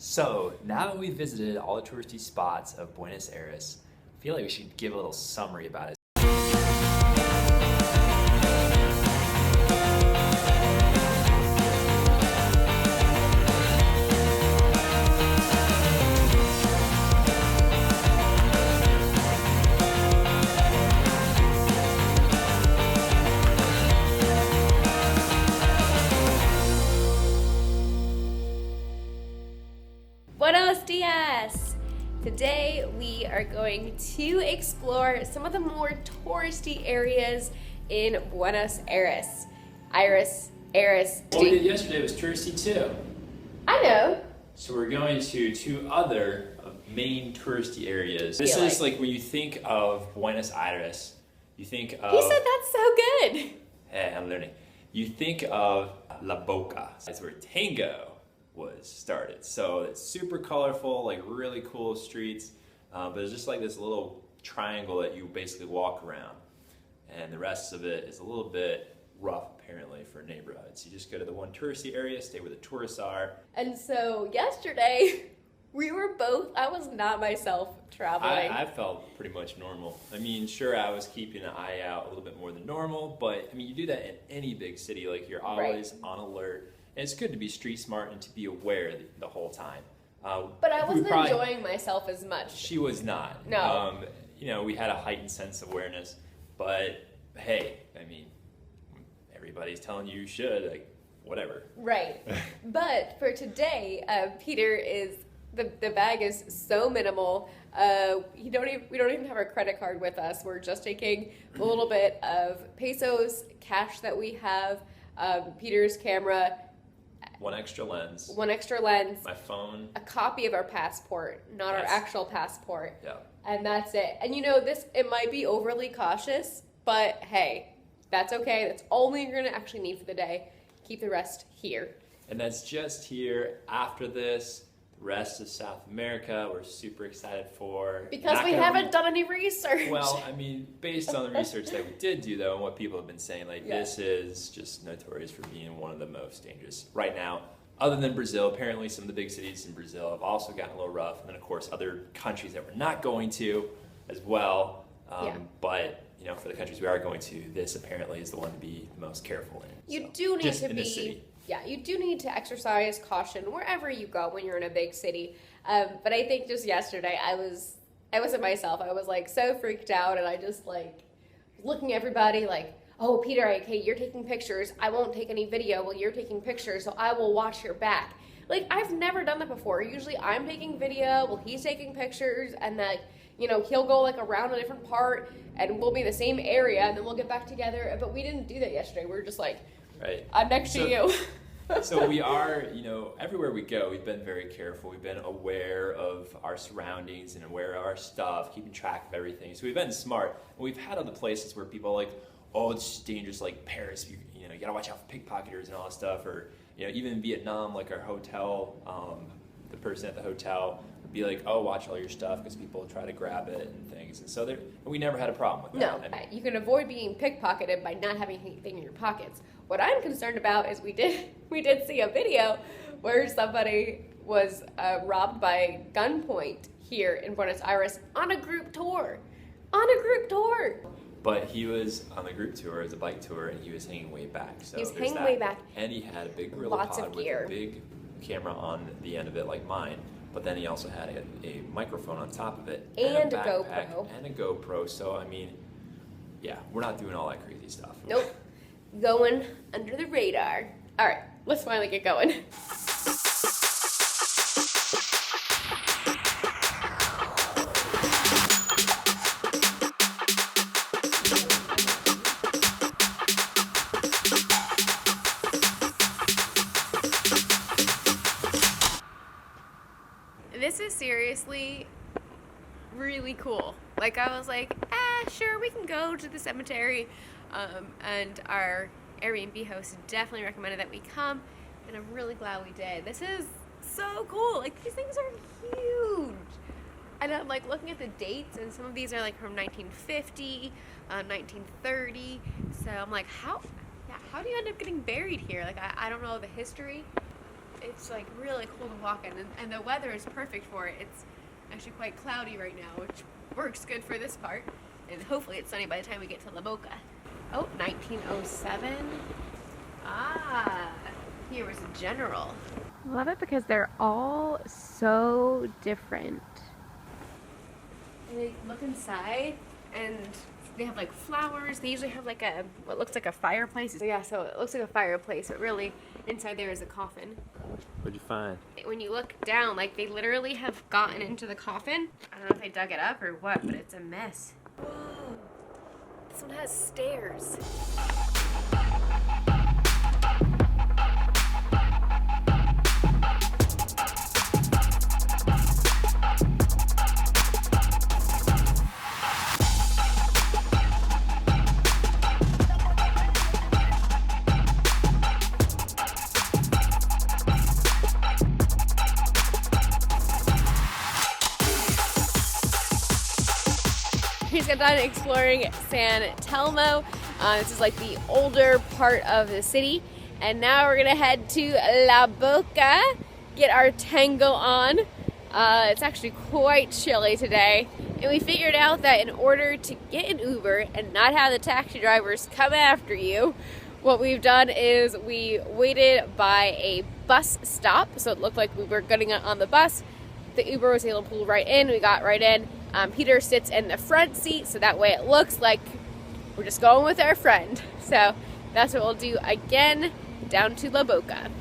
So, now that we've visited all the touristy spots of Buenos Aires, I feel like we should give a little summary about it. Buenos dias! Today we are going to explore some of the more touristy areas in Buenos Aires. What we did yesterday was touristy too. I know. So we're going to two other main touristy areas. This is like when you think of Buenos Aires, you think of... He said that's so good! Hey, I'm learning. You think of La Boca. That's where tango was started. So it's super colorful, like really cool streets, but it's just like this little triangle that you basically walk around, and the rest of it is a little bit rough apparently for neighborhoods. You just go to the one touristy area, stay where the tourists are. And so yesterday we were both, I was not myself traveling. I felt pretty much normal. I mean, sure, I was keeping an eye out a little bit more than normal, but I mean, you do that in any big city, like you're always on alert. And it's good to be street smart and to be aware the whole time. But I wasn't enjoying myself as much. She was not. No. You know, we had a heightened sense of awareness, but hey, I mean, everybody's telling you should, like, whatever. Right. But for today, Peter is, the bag is so minimal. We don't even have our credit card with us. We're just taking a little bit of pesos, cash that we have, Peter's camera, one extra lens, my phone, a copy of our passport, not our actual passport. Yeah. And that's it. And you know, it might be overly cautious, but hey, that's okay. That's all you're gonna actually need for the day. Keep the rest here. And that's just here. After this, the rest of South America, we're super excited for. Because we haven't done any research. Well, I mean, based on the research that we did do, though, and what people have been saying, like, this is just notorious for being one of the most dangerous right now. Other than Brazil, apparently some of the big cities in Brazil have also gotten a little rough. And then, of course, other countries that we're not going to as well. But, you know, for the countries we are going to, this apparently is the one to be the most careful in. You do need to be... Yeah, you do need to exercise caution wherever you go when you're in a big city. But I think just yesterday I wasn't myself. I was like so freaked out, and I just like looking at everybody like, oh, Peter, okay, you're taking pictures. I won't take any video while you're taking pictures, so I will watch your back. Like, I've never done that before. Usually I'm taking video while he's taking pictures, and that, you know, he'll go like around a different part and we'll be in the same area and then we'll get back together. But we didn't do that yesterday. We were just like, I'm next to you. So we are, you know, everywhere we go, we've been very careful. We've been aware of our surroundings and aware of our stuff, keeping track of everything. So we've been smart. And we've had other places where people are like, oh, it's dangerous, like Paris, you know, you gotta watch out for pickpocketers and all that stuff. Or, you know, even in Vietnam, like our hotel, the person at the hotel would be like, oh, watch all your stuff because people try to grab it and things. And so we never had a problem with that. No, you can avoid being pickpocketed by not having anything in your pockets. What I'm concerned about is we did see a video where somebody was robbed by gunpoint here in Buenos Aires on a group tour. But he was on the group tour, as a bike tour, and he was hanging way back. So he was hanging way back. And he had a big gorilla pod with a big camera on the end of it, like mine. But then he also had a microphone on top of it. And a backpack, GoPro. And a GoPro. So, I mean, yeah, we're not doing all that crazy stuff. Nope. Going under the radar. All right, let's finally get going. This is seriously really cool. Like, I was like, sure, we can go to the cemetery. And our Airbnb host definitely recommended that we come, and I'm really glad we did. This is so cool. Like, these things are huge. And I'm like looking at the dates, and some of these are like from 1950, 1930. So I'm like, how do you end up getting buried here? Like, I don't know the history. it's like really cool to walk in, and the weather is perfect for it. It's actually quite cloudy right now, which works good for this part, and hopefully it's sunny by the time we get to La Boca. Oh, 1907. Ah, here was a general. I love it because they're all so different. They look inside, and they have like flowers. They usually have like what looks like a fireplace. So yeah, so it looks like a fireplace, but really inside there is a coffin. What'd you find? When you look down, like they literally have gotten into the coffin. I don't know if they dug it up or what, but it's a mess. Whoa, this one has stairs. We just got done exploring San Telmo. This is like the older part of the city. And now we're gonna head to La Boca, get our tango on. It's actually quite chilly today. And we figured out that in order to get an Uber and not have the taxi drivers come after you, what we've done is we waited by a bus stop. So it looked like we were getting on the bus. The Uber was able to pull right in, we got right in. Peter sits in the front seat, so that way it looks like we're just going with our friend. So that's what we'll do again, down to La Boca.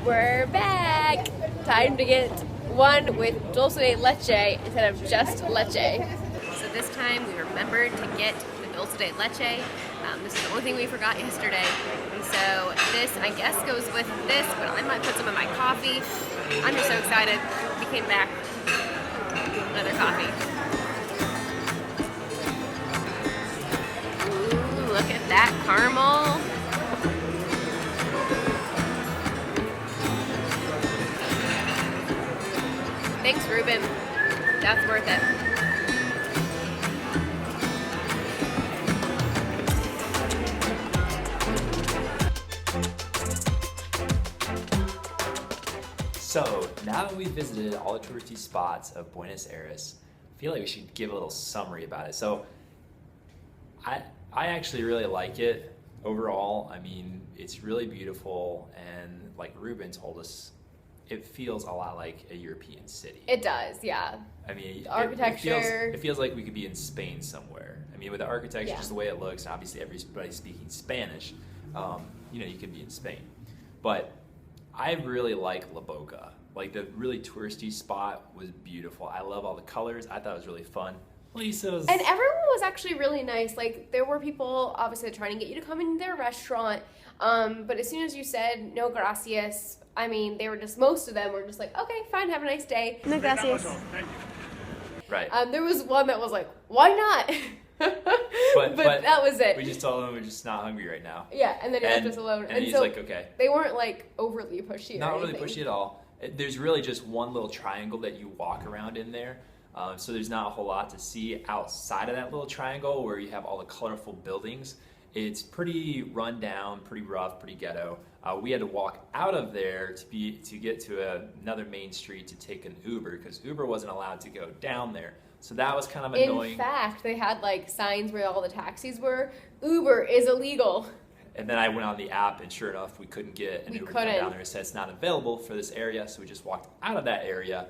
We're back! Time to get one with dulce de leche instead of just leche. So this time we remembered to get the dulce de leche. This is the only thing we forgot yesterday. And so this, I guess, goes with this, but I might put some in my coffee. I'm just so excited. We came back. Another coffee. Ooh, look at that caramel. Thanks, Ruben. That's worth it. So, now that we've visited all the touristy spots of Buenos Aires, I feel like we should give a little summary about it. So, I actually really like it overall. I mean, it's really beautiful, and like Ruben told us, it feels a lot like a European city. It does, yeah. I mean, architecture. It feels like we could be in Spain somewhere. I mean, with the architecture, just the way it looks, and obviously everybody's speaking Spanish, you could be in Spain. But I really like La Boca. Like, the really touristy spot was beautiful. I love all the colors. I thought it was really fun. Lisa's. And everyone was actually really nice. Like, there were people obviously trying to get you to come into their restaurant, but as soon as you said no gracias, I mean, they were just, most of them were just like, okay, fine, have a nice day. No gracias. Right. There was one that was like, why not? but that was it. We just told him we're just not hungry right now. Yeah, and then he left us alone. And he's so like, okay. They weren't like overly pushy. Not really pushy at all. There's really just one little triangle that you walk around in there. So there's not a whole lot to see outside of that little triangle where you have all the colorful buildings. It's pretty run down, pretty rough, pretty ghetto. We had to walk out of there to get to another main street to take an Uber because Uber wasn't allowed to go down there. So that was kind of annoying. In fact, they had like signs where all the taxis were. Uber is illegal. And then I went on the app, and sure enough, we couldn't get an Uber to come down there. It said it's not available for this area, so we just walked out of that area,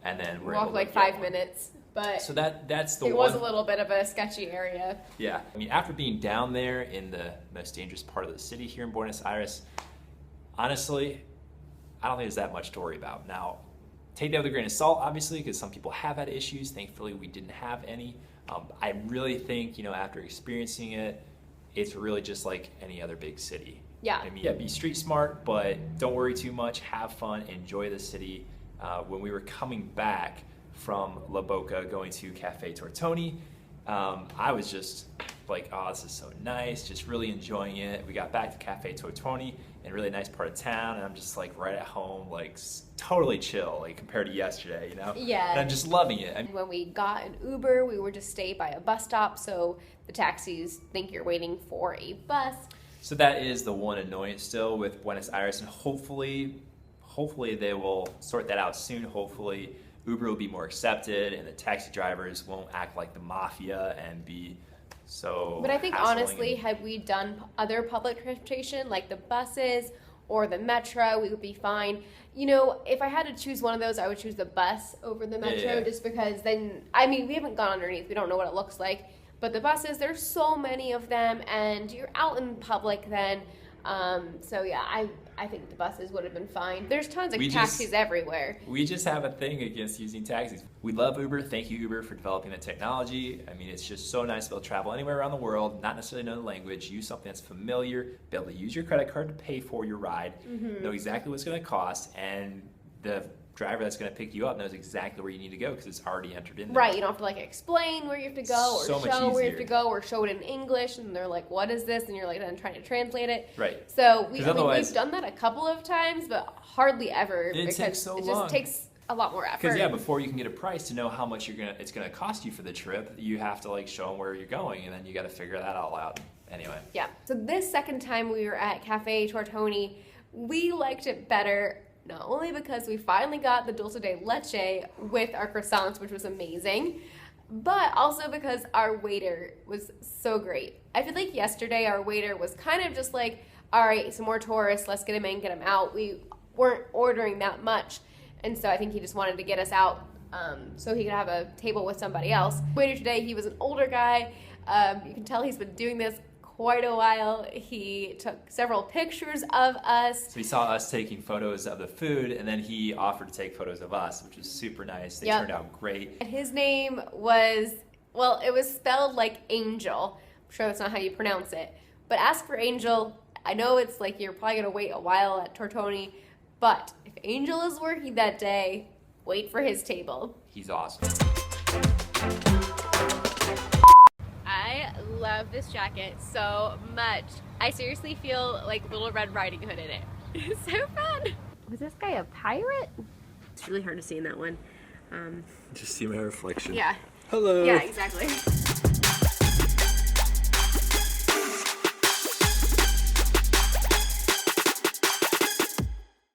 and then we're able to like 5 minutes. But so that's the one. It was a little bit of a sketchy area. Yeah, I mean, after being down there in the most dangerous part of the city here in Buenos Aires, honestly, I don't think there's that much to worry about. Now, take that with a grain of salt, obviously, because some people have had issues. Thankfully, we didn't have any. I really think, after experiencing it, it's really just like any other big city. Yeah. I mean, yeah, be street smart, but don't worry too much. Have fun. Enjoy the city. When we were coming back from La Boca going to Cafe Tortoni, I was just like, oh, this is so nice, just really enjoying it. We got back to Cafe Tortoni in a really nice part of town, and I'm just like right at home, like totally chill, like compared to yesterday, you know? Yeah. And I'm just loving it. When we got an Uber, we were to stay by a bus stop, so the taxis think you're waiting for a bus. So that is the one annoyance still with Buenos Aires, and hopefully they will sort that out soon. Hopefully Uber will be more accepted and the taxi drivers won't act like the mafia and be so But I think hassling. honestly, had we done other public transportation like the buses or the metro, we would be fine. You know, if I had to choose one of those, I would choose the bus over the metro, just because then, I mean, we haven't gone underneath, we don't know what it looks like, but the buses, there's so many of them, and you're out in public then. So yeah, I think the buses would have been fine. There's tons of taxis everywhere. We just have a thing against using taxis. We love Uber. Thank you, Uber, for developing the technology. I mean, it's just so nice to be able to travel anywhere around the world, not necessarily know the language, use something that's familiar, be able to use your credit card to pay for your ride, know exactly what it's going to cost, and the driver that's going to pick you up knows exactly where you need to go because it's already entered in there. Right, you don't have to like explain where you have to go, or So much show where you have easier. to go, or show it in English, and they're like, what is this? And you're like then trying to translate it. Right. So we've 'Cause otherwise- done that a couple of times, but hardly ever, because takes so it long. just takes a lot more effort. Because yeah, before you can get a price to know how much it's gonna cost you for the trip, you have to like show them where you're going, and then you got to figure that all out. Anyway. Yeah. So this second time we were at Cafe Tortoni, we liked it better. Not only because we finally got the dulce de leche with our croissants, which was amazing, but also because our waiter was so great. I feel like yesterday our waiter was kind of just like, all right, some more tourists, let's get them in, get them out. We weren't ordering that much, and so I think he just wanted to get us out so he could have a table with somebody else. Waiter today, he was an older guy. You can tell he's been doing this quite a while. He took several pictures of us. So he saw us taking photos of the food, and then he offered to take photos of us, which was super nice. They turned out great. And his name was, well, it was spelled like Angel. I'm sure that's not how you pronounce it. But ask for Angel. I know it's like you're probably going to wait a while at Tortoni, but if Angel is working that day, wait for his table. He's awesome. I love this jacket so much. I seriously feel like Little Red Riding Hood in it. It's so fun. Was this guy a pirate? It's really hard to see in that one. Just see my reflection. Yeah. Hello. Yeah, exactly.